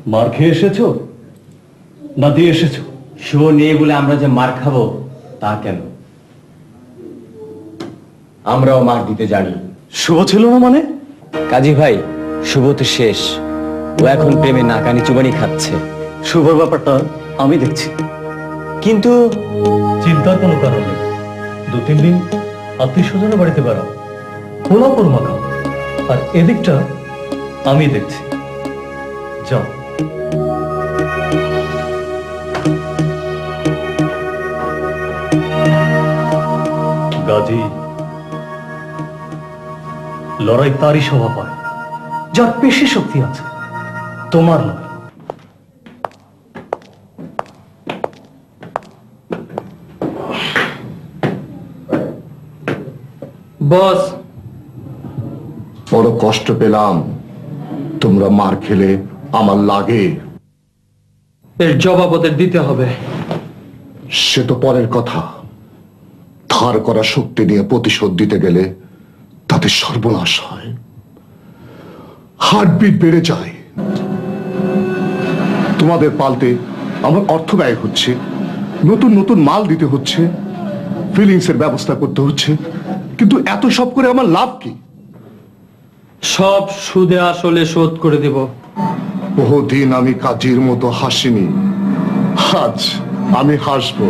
মার খেয়ে এসেছো না দিয়ে এসেছো? শো নেই বলে আমরা যে মার খাবো তা কেন? আমরাও মার দিতে জানি। শুভ ছিল না মানে? কাজী ভাই, শুভ তো শেষ। ও এখন প্রেমে নাকানি চুবানি খাচ্ছে। শুভর ব্যাপারটা আমি দেখছি। কিন্তু চিন্তার কোনো কারণ নেই। 2-3 দিন আত্মীয় স্বজনের বাড়িতে বেড়াও, পোলাও কোরমা খাও, আর এদিকটা আমি দেখছি। যাও। গাজী, লড়াই তারই শোভা পায় যার পেশি শক্তি আছে, তোমার নয়। বস, বড় কষ্ট পেলাম। তোমরা মার খেলে আমার লাগে। এর জবাব ওদের দিতে হবে। সে তো পরের কথা। ধার করা শক্তি নিয়ে প্রতিশোধ দিতে গেলে তাতে সর্বনাশ হয়, হার্টবিট বেড়ে যায়। তোমাদের পালতে আমার অর্থ ব্যয় হচ্ছে, নতুন নতুন মাল দিতে হচ্ছে, ফিলিংস এর ব্যবস্থা করতে হচ্ছে, কিন্তু এত সব করে আমার লাভ কি? সব সুদে আসলে শোধ করে দেব। বহুদিন আমি কাজীর মতো হাসিনি, আজ আমি হাসবো।